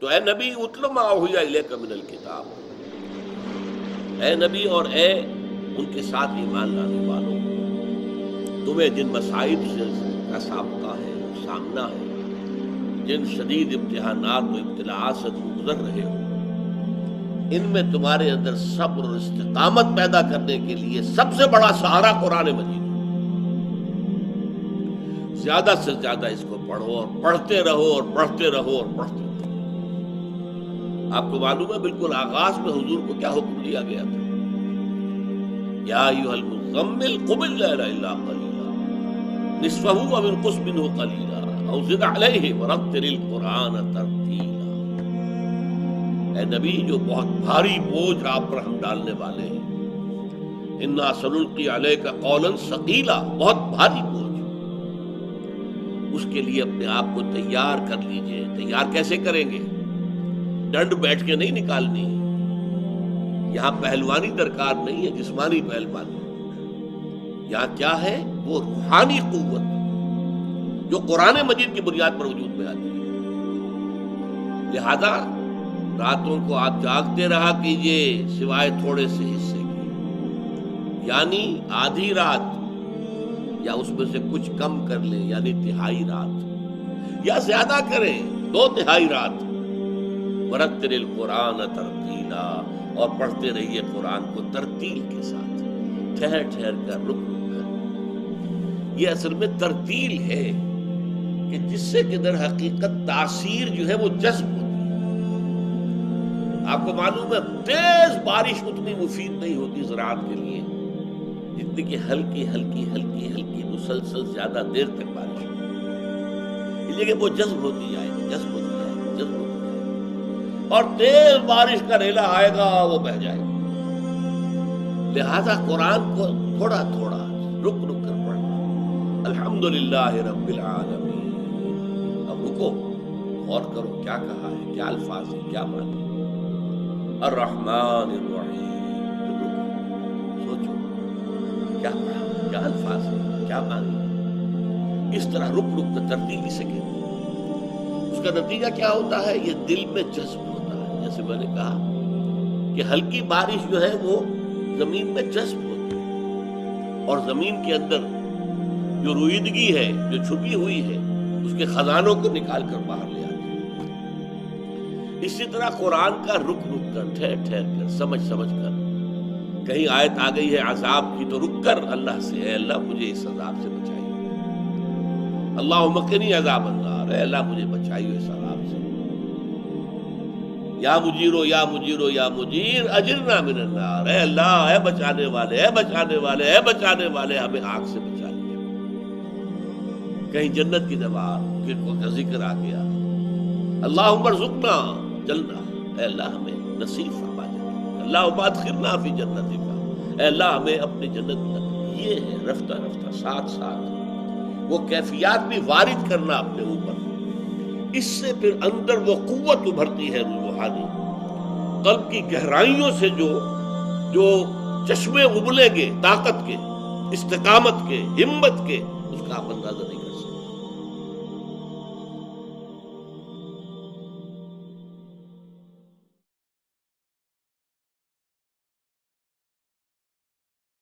تو اے نبی اتل ما اوحی الیک من الکتاب، اے نبی اور اے ان کے ساتھ ایمان لانے والوں، تمہیں جن مصائب سے کا سابقہ ہے، سامنا ہے، جن شدید امتحانات و ابتلاءات سے تم گزر رہے ہو، ان میں تمہارے اندر صبر اور استقامت پیدا کرنے کے لیے سب سے بڑا سہارا قرآن مجید ہے۔ زیادہ سے زیادہ اس کو پڑھو اور پڑھتے رہو اور پڑھتے رہو اور پڑھتے رہو۔ آپ کو معلوم ہے بالکل آغاز میں حضور کو کیا حکم دیا گیا تھا؟ یا ایھا المزمل قم اللیل الا قلیلا نصفہ او انقص منہ قلیلا او زد علیہ ورتل القرآن ترتیلا۔ اے نبی، جو بہت بھاری بوجھ آپ پر ہم ڈالنے والے ہیں، انا سنلقی علیک قولا ثقیلا، بہت بھاری بوجھ، اس کے لیے اپنے آپ کو تیار کر لیجئے۔ تیار کیسے کریں گے؟ ڈنڈ بیٹھ کے نہیں نکالنی، یہاں پہلوانی درکار نہیں ہے، جسمانی پہلوانی، یہاں کیا ہے؟ وہ روحانی قوت جو قرآن مجید کی بنیاد پر وجود میں آتی ہے۔ لہذا راتوں کو آپ جاگتے رہا کیجئے سوائے تھوڑے سے حصے کے، یعنی آدھی رات یا اس میں سے کچھ کم کر لیں، یعنی تہائی رات، یا زیادہ کریں 2/3 رات۔ ورتل القرآن ترتیلا، اور پڑھتے رہیے قرآن کو ترتیل کے ساتھ، ٹھہر ٹھہر کر، رک رک کر۔ یہ اصل میں ترتیل ہے کہ جس سے کہ در حقیقت تاثیر جو ہے وہ جذب ہوتی ہے۔ آپ کو معلوم ہے تیز بارش اتنی مفید نہیں ہوتی زراعت کے لیے جتنی کہ ہلکی ہلکی ہلکی ہلکی مسلسل زیادہ دیر تک بارش ہوتی ہے، اس لیے کہ وہ جذب ہوتی جائے گی، جذب ہوتی جائے گی، جذب ہوتی جائے گی، اور تیز بارش کا ریلا آئے گا وہ بہہ جائے گا۔ لہذا قرآن کو تھوڑا تھوڑا رک رک کر پڑھنا۔ الحمدللہ رب العالمین، اب رکو، غور کرو کیا کہا ہے، کیا الفاظ ہیں، کیا معنی۔ الرحمن الرحیم، سوچو کیا پڑھا، کیا الفاظ ہیں، کیا معنی۔ اس طرح رک رک کر ترتیبی سے کہتے ہیں، اس کا نتیجہ کیا ہوتا ہے؟ یہ دل میں جذب ہوتا ہے۔ جیسے میں نے کہا کہ ہلکی بارش جو ہے وہ زمین میں جذب ہوتی ہے، اور زمین کے اندر جو رویدگی ہے، جو چھپی ہوئی ہے، اس کے خزانوں کو نکال کر باہر لے آتی ہے۔ اسی طرح قرآن کا رک رک کر، ٹھہر ٹھہر کر، سمجھ سمجھ کر، کہیں آیت آ گئی ہے عذاب کی تو رک کر اللہ سے، اے اللہ مجھے اس عذاب سے بچائیے، اللہم قنی عذاب النار، اے اللہ مجھے بچائیے اس عذاب سے، یا مجیرو یا مجیرو یا مجیر اجرنا من النار، اے اللہ، اے بچانے والے، اے بچانے والے، اے بچانے والے، ہمیں آگ سے بچا لیجیے۔ کہیں جنت کی دوار کا ذکر آ گیا، اللہم ارزقنا جلنا، اے اللہ ہمیں نصیب فرما جنت، اللہم ادخلنا فی جنتک، اے اللہ ہمیں اپنی جنت میں۔ یہ ہے رفتہ رفتہ ساتھ ساتھ وہ کیفیات بھی وارد کرنا اپنے اوپر، اس سے پھر اندر وہ قوت ابھرتی ہے روحانی، قلب کی گہرائیوں سے جو چشمے ابلیں گے طاقت کے، استقامت کے، ہمت کے، اس کا آپ اندازہ نہیں کر سکتے۔